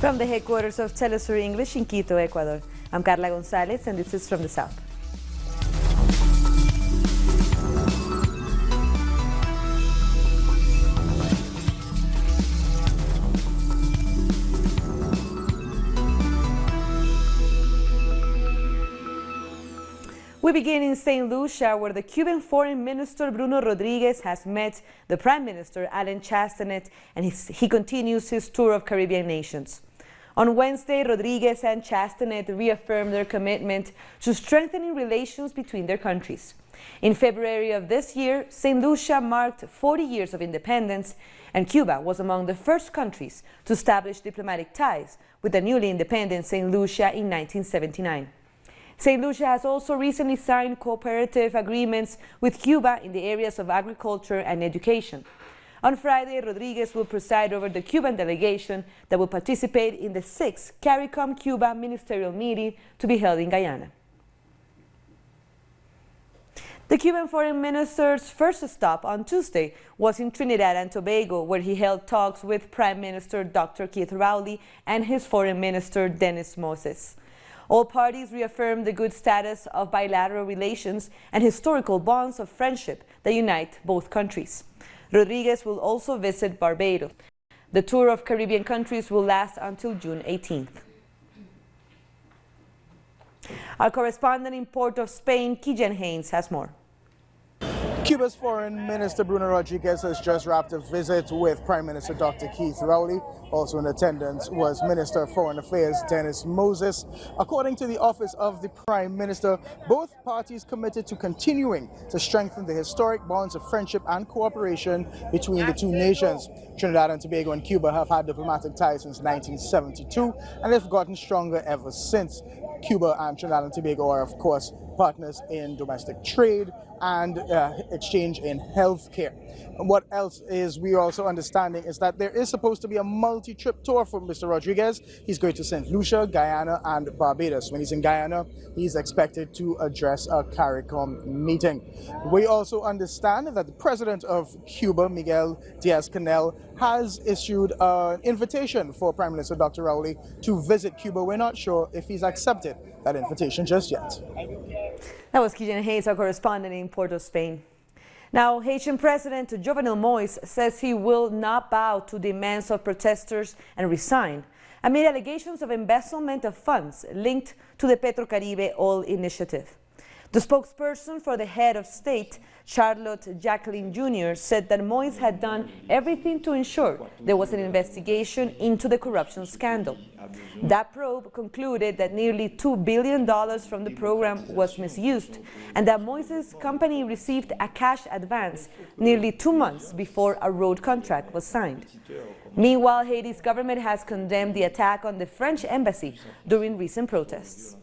From the headquarters of Telesur English in Quito, Ecuador, I'm Carla Gonzalez, and this is From the South. We begin in St. Lucia, where the Cuban Foreign Minister Bruno Rodriguez has met the Prime Minister Alain Chastenet, and he continues his tour of Caribbean nations. On Wednesday, Rodriguez and Chastenet reaffirmed their commitment to strengthening relations between their countries. In February of this year, St. Lucia marked 40 years of independence, and Cuba was among the first countries to establish diplomatic ties with the newly independent St. Lucia in 1979. St. Lucia has also recently signed cooperative agreements with Cuba in the areas of agriculture and education. On Friday, Rodriguez will preside over the Cuban delegation that will participate in the 6th CARICOM Cuba ministerial meeting to be held in Guyana. The Cuban foreign minister's first stop on Tuesday was in Trinidad and Tobago, where he held talks with Prime Minister Dr. Keith Rowley and his foreign minister Dennis Moise. All parties reaffirmed the good status of bilateral relations and historical bonds of friendship that unite both countries. Rodriguez will also visit Barbados. The tour of Caribbean countries will last until June 18th. Our correspondent in Port of Spain, Kijen Haynes, has more. Cuba's Foreign Minister Bruno Rodriguez has just wrapped a visit with Prime Minister Dr. Keith Rowley. Also in attendance was Minister of Foreign Affairs Dennis Moise. According to the Office of the Prime Minister, both parties committed to continuing to strengthen the historic bonds of friendship and cooperation between the two nations. Trinidad and Tobago and Cuba have had diplomatic ties since 1972, and they've gotten stronger ever since. Cuba and Trinidad and Tobago are, of course, partners in domestic trade and exchange in healthcare. What else is we are also understanding is that there is supposed to be a multi-trip tour for Mr. Rodriguez. He's going to St. Lucia, Guyana, and Barbados. When he's in Guyana, he's expected to address a CARICOM meeting. We also understand that the president of Cuba, Miguel Diaz-Canel, has issued an invitation for Prime Minister Dr. Rowley to visit Cuba. We're not sure if he's accepted that invitation just yet. That was Kijen Hayes, our correspondent in Port of Spain. Now, Haitian President Jovenel Moise says he will not bow to demands of protesters and resign amid allegations of embezzlement of funds linked to the Petrocaribe oil initiative. The spokesperson for the head of state, Charlotte Jacqueline Jr., said that Moise had done everything to ensure there was an investigation into the corruption scandal. That probe concluded that nearly $2 billion from the program was misused and that Moise's company received a cash advance nearly 2 months before a road contract was signed. Meanwhile, Haiti's government has condemned the attack on the French embassy during recent protests.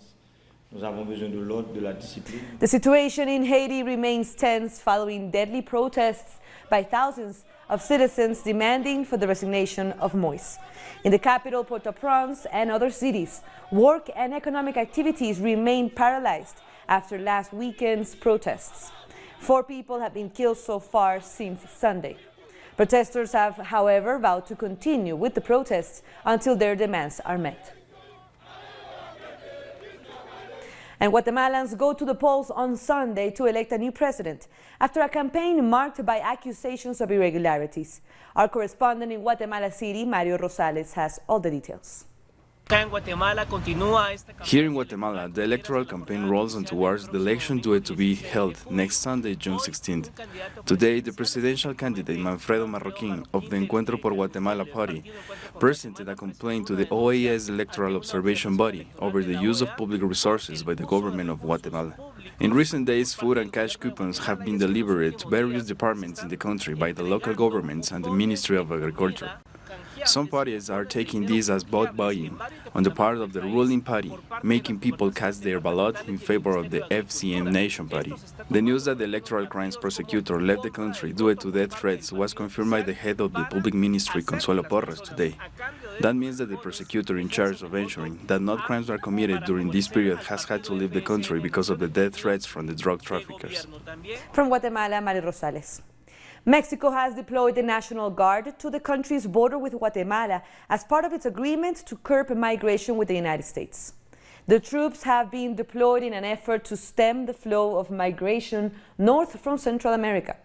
The situation in Haiti remains tense following deadly protests by thousands of citizens demanding for the resignation of Moise. In the capital, Port-au-Prince, and other cities, work and economic activities remain paralyzed after last weekend's protests. 4 people have been killed so far since Sunday. Protesters have, however, vowed to continue with the protests until their demands are met. And Guatemalans go to the polls on Sunday to elect a new president after a campaign marked by accusations of irregularities. Our correspondent in Guatemala City, Mario Rosales, has all the details. Here in Guatemala, the electoral campaign rolls on towards the election due to be held next Sunday, June 16th. Today, the presidential candidate Manfredo Marroquín of the Encuentro por Guatemala party presented a complaint to the OAS electoral observation body over the use of public resources by the government of Guatemala. In recent days, food and cash coupons have been delivered to various departments in the country by the local governments and the Ministry of Agriculture. Some parties are taking this as vote buying on the part of the ruling party, making people cast their ballot in favor of the FCM Nation party. The news that the electoral crimes prosecutor left the country due to death threats was confirmed by the head of the public ministry, Consuelo Porras, today. That means that the prosecutor in charge of ensuring that no crimes are committed during this period has had to leave the country because of the death threats from the drug traffickers. From Guatemala, Mario Rosales. Mexico has deployed the National Guard to the country's border with Guatemala as part of its agreement to curb migration with the United States. The troops have been deployed in an effort to stem the flow of migration north from Central America.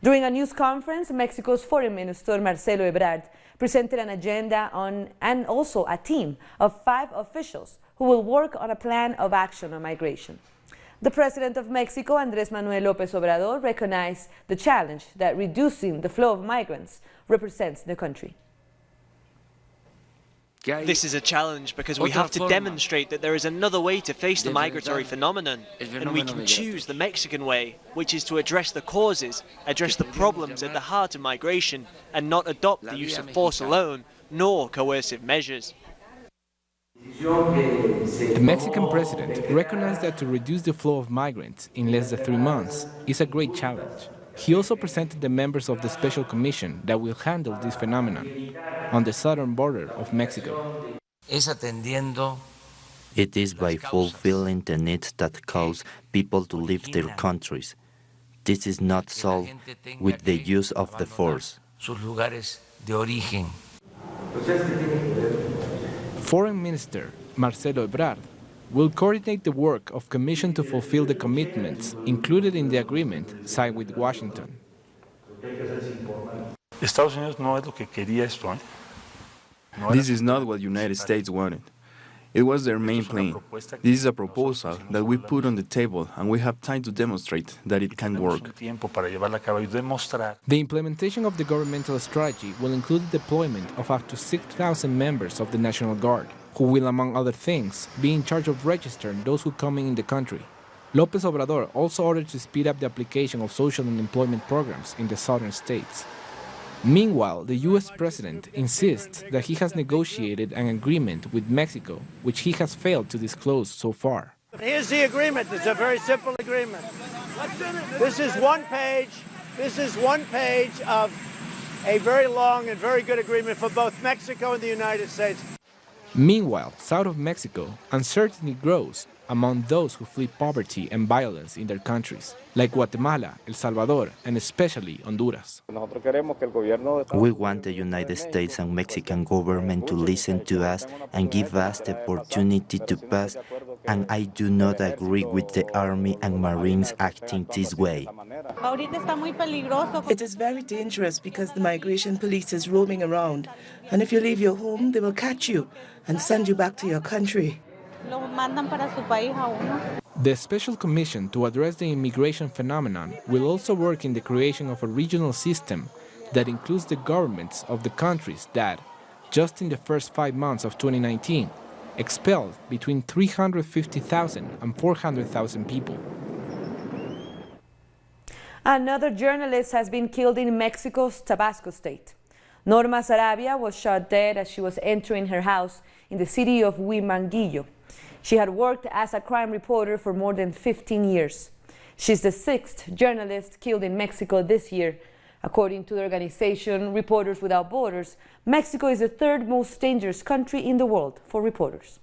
During a news conference, Mexico's Foreign Minister Marcelo Ebrard presented an agenda and also a team of 5 officials who will work on a plan of action on migration. The President of Mexico, Andrés Manuel López Obrador, recognized the challenge that reducing the flow of migrants represents in the country. This is a challenge because we have to demonstrate that there is another way to face the migratory phenomenon, and we can choose the Mexican way, which is to address the causes, address the problems at the heart of migration, and not adopt the use of force alone, nor coercive measures. The Mexican president recognized that to reduce the flow of migrants in less than 3 months is a great challenge. He also presented the members of the special commission that will handle this phenomenon on the southern border of Mexico. It is by fulfilling the needs that cause people to leave their countries. This is not solved with the use of the force. Foreign Minister Marcelo Ebrard will coordinate the work of Commission to fulfill the commitments included in the agreement signed with Washington. This is not what the United States wanted. It was their main plan. This is a proposal that we put on the table, and we have time to demonstrate that it can work. The implementation of the governmental strategy will include the deployment of up to 6,000 members of the National Guard, who will, among other things, be in charge of registering those who come in the country. López Obrador also ordered to speed up the application of social and employment programs in the southern states. Meanwhile, the U.S. president insists that he has negotiated an agreement with Mexico, which he has failed to disclose so far. Here's the agreement. It's a very simple agreement. This is one page. This is one page of a very long and very good agreement for both Mexico and the United States. Meanwhile, south of Mexico, uncertainty grows among those who flee poverty and violence in their countries, like Guatemala, El Salvador, and especially Honduras. We want the United States and Mexican government to listen to us and give us the opportunity to pass, and I do not agree with the Army and Marines acting this way. It is very dangerous because the migration police is roaming around, and if you leave your home, they will catch you and send you back to your country. The Special Commission to address the immigration phenomenon will also work in the creation of a regional system that includes the governments of the countries that, just in the first 5 months of 2019, expelled between 350,000 and 400,000 people. Another journalist has been killed in Mexico's Tabasco state. Norma Sarabia was shot dead as she was entering her house in the city of Huimanguillo. She had worked as a crime reporter for more than 15 years. She's the 6th journalist killed in Mexico this year. According to the organization Reporters Without Borders, Mexico is the 3rd most dangerous country in the world for reporters.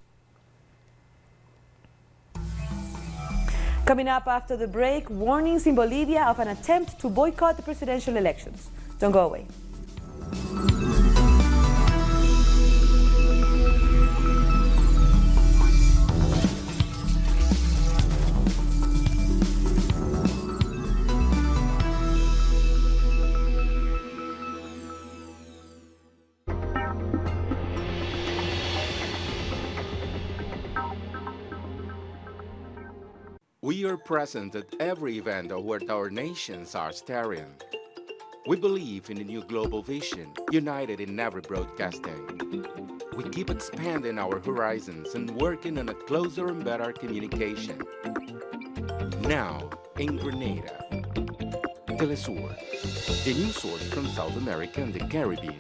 Coming up after the break, warnings in Bolivia of an attempt to boycott the presidential elections. Don't go away. We are present at every event where our nations are staring. We believe in a new global vision, united in every broadcasting. We keep expanding our horizons and working on a closer and better communication. Now, in Grenada, Telesur, the news source from South America and the Caribbean.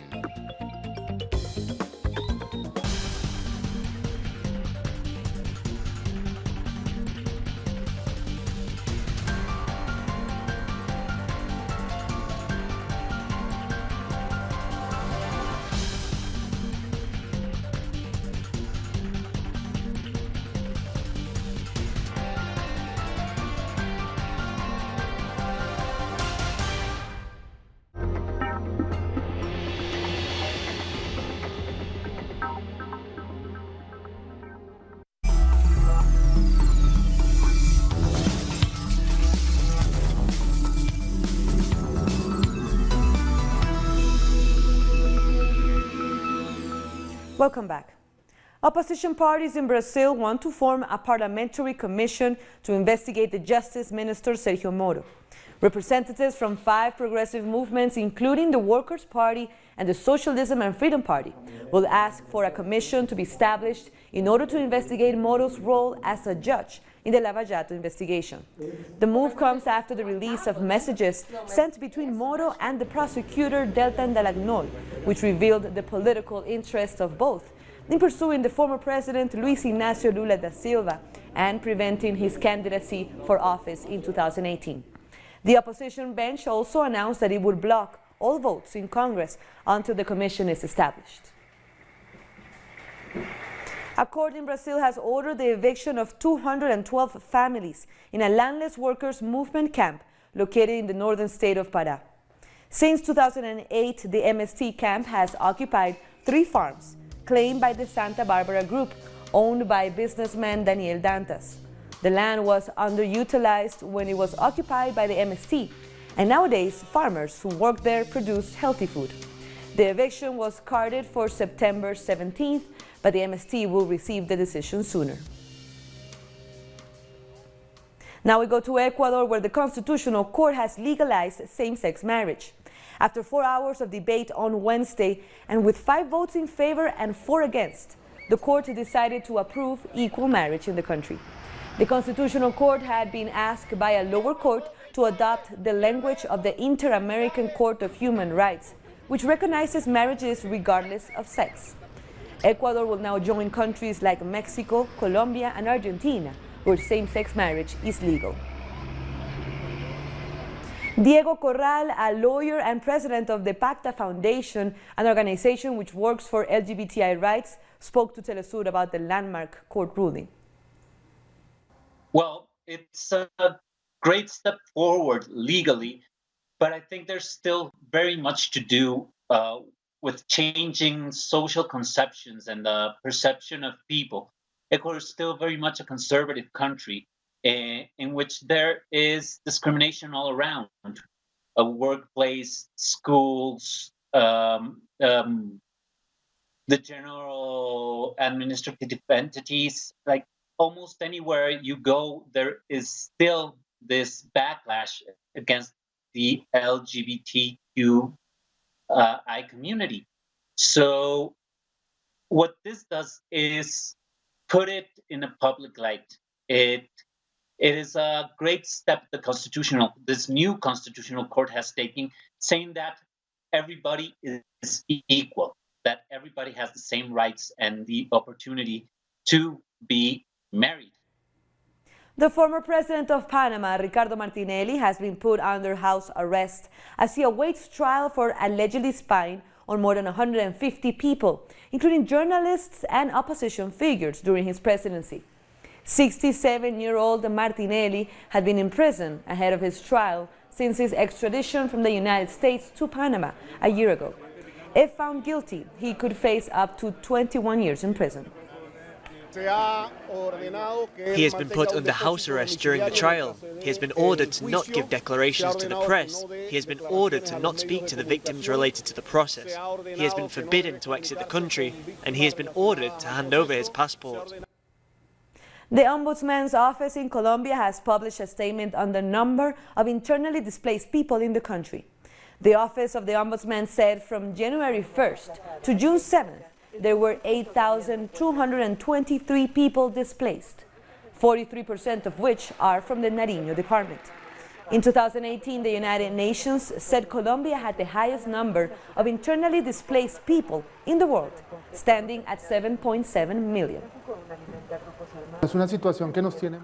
Welcome back. Opposition parties in Brazil want to form a parliamentary commission to investigate the Justice Minister Sergio Moro. Representatives from 5 progressive movements, including the Workers' Party and the Socialism and Freedom Party, will ask for a commission to be established in order to investigate Moro's role as a judge in the Lava Jato investigation. The move comes after the release of messages sent between Moro and the prosecutor Deltan Dallagnol, which revealed the political interests of both in pursuing the former president Luis Ignacio Lula da Silva and preventing his candidacy for office in 2018. The opposition bench also announced that it would block all votes in Congress until the commission is established. A court in Brazil has ordered the eviction of 212 families in a landless workers' movement camp located in the northern state of Pará. Since 2008, the MST camp has occupied 3 farms claimed by the Santa Barbara Group, owned by businessman Daniel Dantas. The land was underutilized when it was occupied by the MST, and nowadays farmers who work there produce healthy food. The eviction was carted for September 17th, but the MST will receive the decision sooner. Now we go to Ecuador, where the Constitutional Court has legalized same-sex marriage. After 4 hours of debate on Wednesday, and with 5 votes in favor and 4 against, the court decided to approve equal marriage in the country. The Constitutional Court had been asked by a lower court to adopt the language of the Inter-American Court of Human Rights, which recognizes marriages regardless of sex. Ecuador will now join countries like Mexico, Colombia, and Argentina, where same-sex marriage is legal. Diego Corral, a lawyer and president of the Pacta Foundation, an organization which works for LGBTI rights, spoke to Telesur about the landmark court ruling. Well, it's a great step forward legally, but I think there's still very much to do with changing social conceptions and the perception of people. Ecuador is still very much a conservative country in which there is discrimination all around. A workplace, schools, the general administrative entities, like almost anywhere you go, there is still this backlash against the LGBTQI community. So what this does is put it in a public light. It is a great step this new Constitutional Court has taken, saying that everybody is equal, that everybody has the same rights and the opportunity to be married. The former president of Panama, Ricardo Martinelli, has been put under house arrest as he awaits trial for allegedly spying on more than 150 people, including journalists and opposition figures during his presidency. 67-year-old Martinelli had been in prison ahead of his trial since his extradition from the United States to Panama a year ago. If found guilty, he could face up to 21 years in prison. He has been put under house arrest during the trial. He has been ordered to not give declarations to the press. He has been ordered to not speak to the victims related to the process. He has been forbidden to exit the country, and he has been ordered to hand over his passport. The Ombudsman's office in Colombia has published a statement on the number of internally displaced people in the country. The Office of the Ombudsman said from January 1st to June 7th, there were 8,223 people displaced, 43% of which are from the Nariño department. In 2018, the United Nations said Colombia had the highest number of internally displaced people in the world, standing at 7.7 million.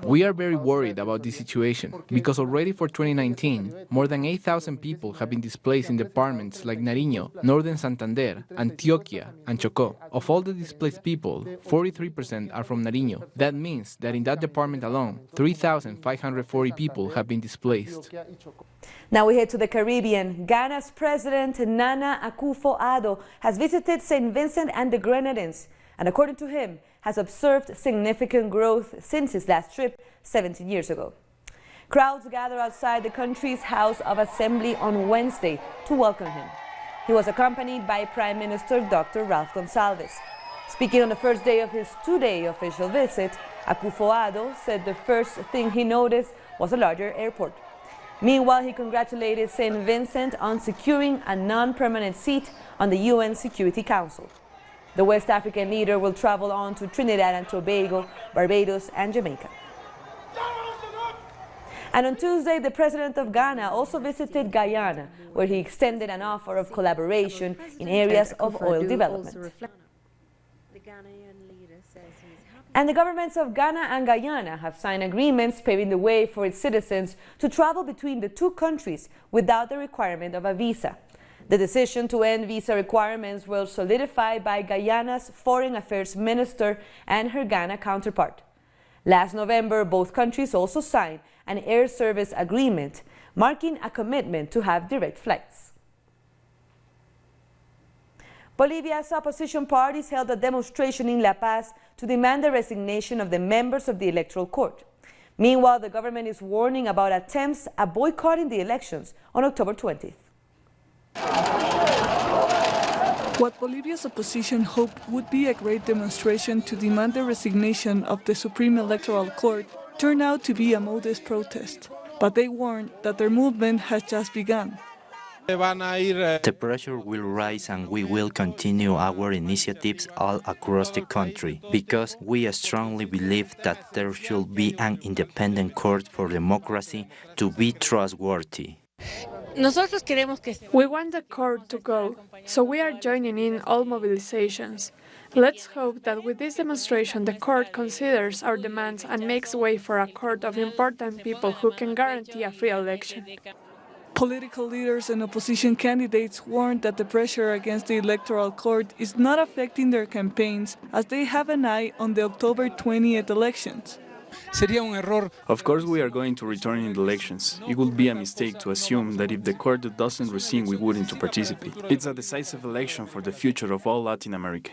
We are very worried about this situation because already for 2019, more than 8,000 people have been displaced in departments like Nariño, Northern Santander, Antioquia, and Chocó. Of all the displaced people, 43% are from Nariño. That means that in that department alone, 3,540 people have been displaced. Now we head to the Caribbean. Ghana's President Nana Akufo-Addo has visited St. Vincent and the Grenadines, and according to him, has observed significant growth since his last trip 17 years ago. Crowds gathered outside the country's House of Assembly on Wednesday to welcome him. He was accompanied by Prime Minister Dr. Ralph Gonsalves. Speaking on the first day of his two-day official visit, Akufo-Addo said the first thing he noticed was a larger airport. Meanwhile, he congratulated St. Vincent on securing a non-permanent seat on the UN Security Council. The West African leader will travel on to Trinidad and Tobago, Barbados, and Jamaica. And on Tuesday, the president of Ghana also visited Guyana, where he extended an offer of collaboration in areas of oil development. And the governments of Ghana and Guyana have signed agreements paving the way for its citizens to travel between the two countries without the requirement of a visa. The decision to end visa requirements was solidified by Guyana's Foreign Affairs Minister and her Ghana counterpart. Last November, both countries also signed an air service agreement, marking a commitment to have direct flights. Bolivia's opposition parties held a demonstration in La Paz to demand the resignation of the members of the Electoral Court. Meanwhile, the government is warning about attempts at boycotting the elections on October 20th. What Bolivia's opposition hoped would be a great demonstration to demand the resignation of the Supreme Electoral Court turned out to be a modest protest, but they warned that their movement has just begun. The pressure will rise and we will continue our initiatives all across the country because we strongly believe that there should be an independent court for democracy to be trustworthy. We want the court to go, so we are joining in all mobilizations. Let's hope that with this demonstration the court considers our demands and makes way for a court of important people who can guarantee a free election. Political leaders and opposition candidates warned that the pressure against the Electoral Court is not affecting their campaigns as they have an eye on the October 20th elections. Of course, we are going to return in the elections. It would be a mistake to assume that if the court doesn't resign, we wouldn't participate. It's a decisive election for the future of all Latin America.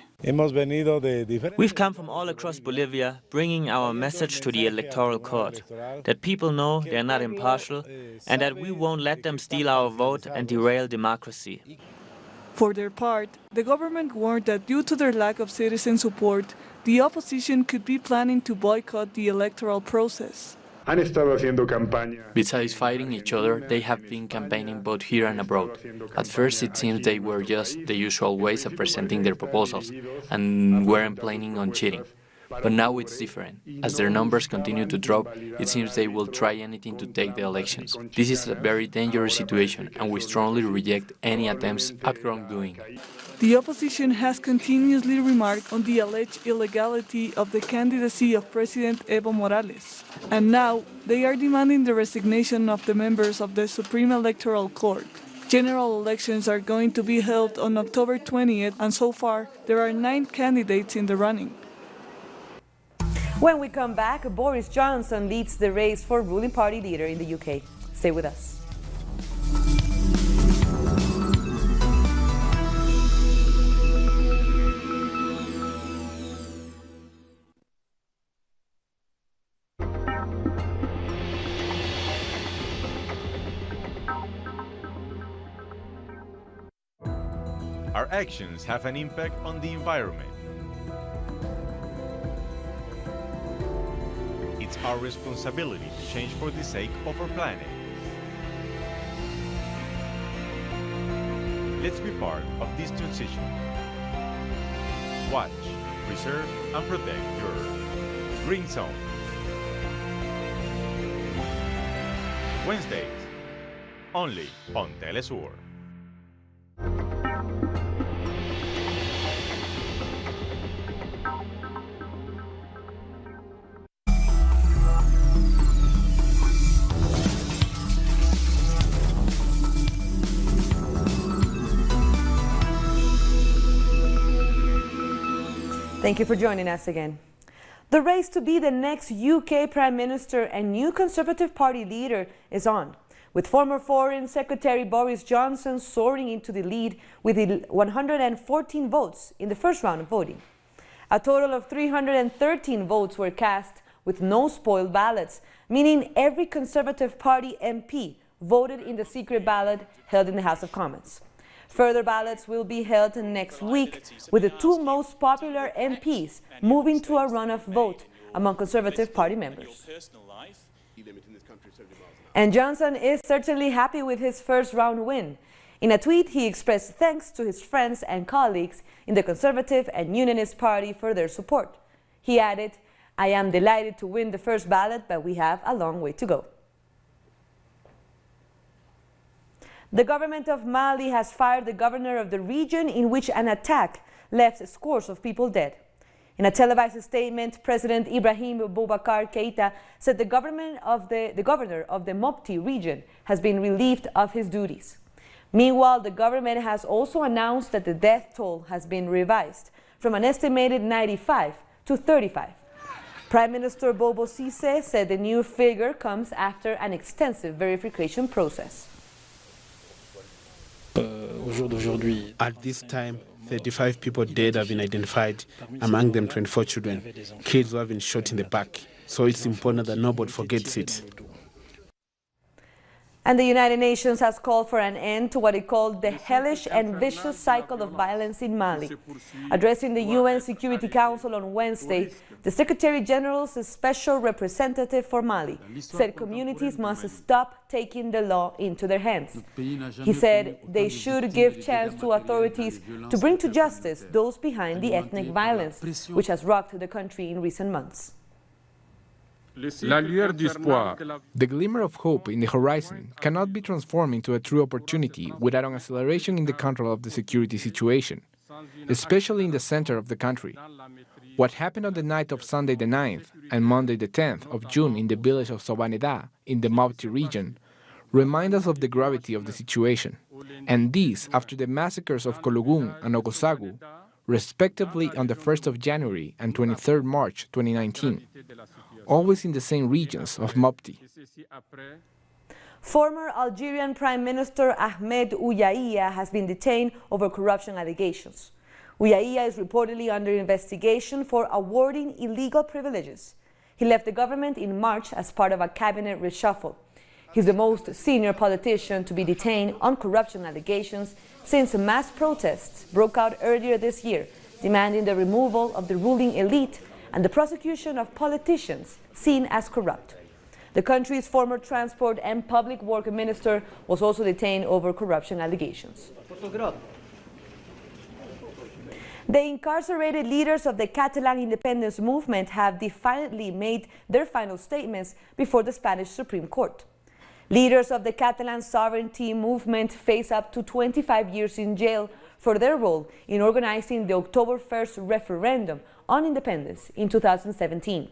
We've come from all across Bolivia, bringing our message to the Electoral Court, that people know they are not impartial and that we won't let them steal our vote and derail democracy. For their part, the government warned that due to their lack of citizen support, the opposition could be planning to boycott the electoral process. Besides fighting each other, they have been campaigning both here and abroad. At first it seems they were just the usual ways of presenting their proposals and weren't planning on cheating. But now it's different. As their numbers continue to drop, it seems they will try anything to take the elections. This is a very dangerous situation, and we strongly reject any attempts at wrongdoing. The opposition has continuously remarked on the alleged illegality of the candidacy of President Evo Morales, and now they are demanding the resignation of the members of the Supreme Electoral Court. General elections are going to be held on October 20th, and so far there are 9 candidates in the running. When we come back, Boris Johnson leads the race for ruling party leader in the UK. Stay with us. Our actions have an impact on the environment. It's our responsibility to change for the sake of our planet. Let's be part of this transition. Watch, preserve, and protect your Green Zone. Wednesdays, only on Telesur. Thank you for joining us again. The race to be the next UK Prime Minister and new Conservative Party leader is on, with former Foreign Secretary Boris Johnson soaring into the lead with 114 votes in the first round of voting. A total of 313 votes were cast with no spoiled ballots, meaning every Conservative Party MP voted in the secret ballot held in the House of Commons. Further ballots will be held next week, with the two most popular MPs moving to a runoff vote among Conservative Party members. And Johnson is certainly happy with his first-round win. In a tweet, he expressed thanks to his friends and colleagues in the Conservative and Unionist Party for their support. He added, "I am delighted to win the first ballot, but we have a long way to go." The government of Mali has fired the governor of the region in which an attack left scores of people dead. In a televised statement, President Ibrahim Boubacar Keïta said the governor of the Mopti region has been relieved of his duties. Meanwhile, the government has also announced that the death toll has been revised from an estimated 95 to 35. Prime Minister Bobo Cisse said the new figure comes after an extensive verification process. At this time, 35 people dead have been identified, among them 24 children, kids who have been shot in the back. So it's important that nobody forgets it. And the United Nations has called for an end to what it called the hellish and vicious cycle of violence in Mali. Addressing the UN Security Council on Wednesday, the Secretary General's special representative for Mali said communities must stop taking the law into their hands. He said they should give chance to authorities to bring to justice those behind the ethnic violence, which has rocked the country in recent months. The glimmer of hope in the horizon cannot be transformed into a true opportunity without an acceleration in the control of the security situation, especially in the center of the country. What happened on the night of Sunday the 9th and Monday the 10th of June in the village of Sobaneda in the Mopti region remind us of the gravity of the situation, and this after the massacres of Kologun and Ogosagu, respectively on the 1st of January and 23rd March 2019. Always in the same regions of Mopti. Former Algerian Prime Minister Ahmed Ouyahia has been detained over corruption allegations. Ouyahia is reportedly under investigation for awarding illegal privileges. He left the government in March as part of a cabinet reshuffle. He's the most senior politician to be detained on corruption allegations since mass protests broke out earlier this year, demanding the removal of the ruling elite and the prosecution of politicians seen as corrupt. The country's former transport and public work minister was also detained over corruption allegations. The incarcerated leaders of the Catalan independence movement have defiantly made their final statements before the Spanish Supreme Court. Leaders of the Catalan sovereignty movement face up to 25 years in jail for their role in organizing the October 1st referendum on independence in 2017.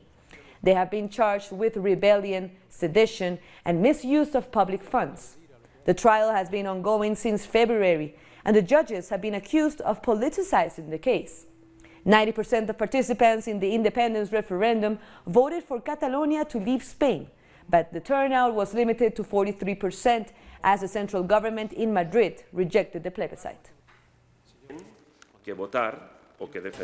They have been charged with rebellion, sedition, and misuse of public funds. The trial has been ongoing since February, and the judges have been accused of politicizing the case. 90% of participants in the independence referendum voted for Catalonia to leave Spain, but the turnout was limited to 43% as the central government in Madrid rejected the plebiscite.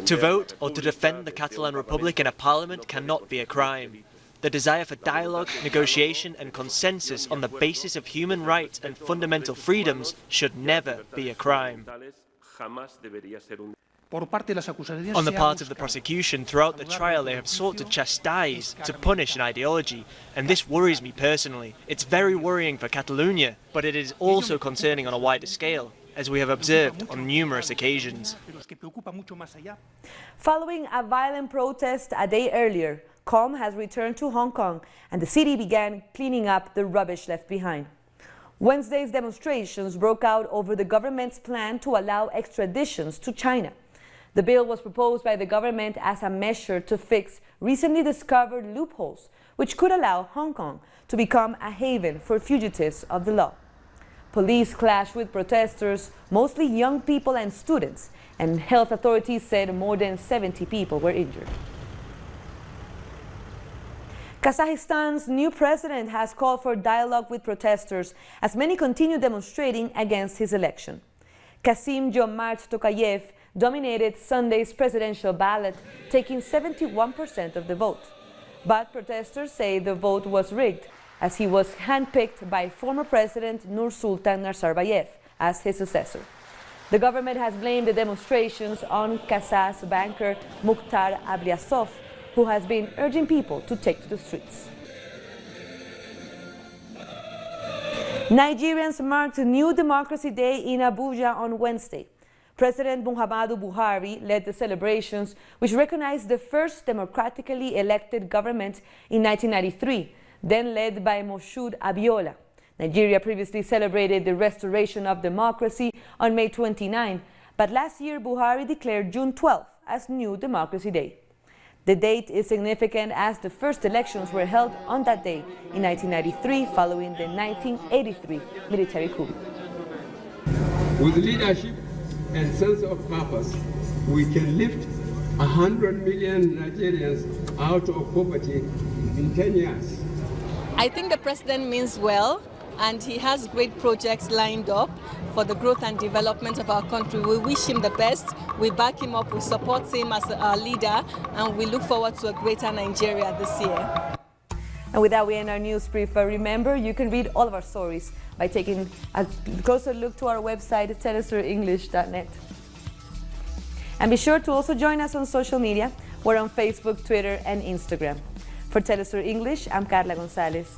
To vote or to defend the Catalan Republic in a parliament cannot be a crime. The desire for dialogue, negotiation and consensus on the basis of human rights and fundamental freedoms should never be a crime. On the part of the prosecution, throughout the trial they have sought to chastise, to punish an ideology, and this worries me personally. It's very worrying for Catalonia, but it is also concerning on a wider scale, as we have observed on numerous occasions. Following a violent protest a day earlier, calm has returned to Hong Kong and the city began cleaning up the rubbish left behind. Wednesday's demonstrations broke out over the government's plan to allow extraditions to China. The bill was proposed by the government as a measure to fix recently discovered loopholes, which could allow Hong Kong to become a haven for fugitives of the law. Police clashed with protesters, mostly young people and students, and health authorities said more than 70 people were injured. Kazakhstan's new president has called for dialogue with protesters as many continue demonstrating against his election. Kassym-Jomart Tokayev dominated Sunday's presidential ballot, taking 71% of the vote. But protesters say the vote was rigged, as he was handpicked by former President Nursultan Nazarbayev as his successor. The government has blamed the demonstrations on Kazakh banker Mukhtar Ablyasov, who has been urging people to take to the streets. Nigerians marked New Democracy Day in Abuja on Wednesday. President Muhammadu Buhari led the celebrations, which recognized the first democratically elected government in 1993, then led by Moshood Abiola. Nigeria previously celebrated the restoration of democracy on May 29, but last year Buhari declared June 12 as New Democracy Day. The date is significant as the first elections were held on that day in 1993 following the 1983 military coup. With leadership and sense of purpose, we can lift 100 million Nigerians out of poverty in 10 years. I think the president means well, and he has great projects lined up for the growth and development of our country. We wish him the best, we back him up, we support him as our leader, and we look forward to a greater Nigeria this year. And with that, we end our news brief. Remember, you can read all of our stories by taking a closer look to our website, telesurenglish.net. And be sure to also join us on social media. We're on Facebook, Twitter, and Instagram. For Telesur English, I'm Carla Gonzalez.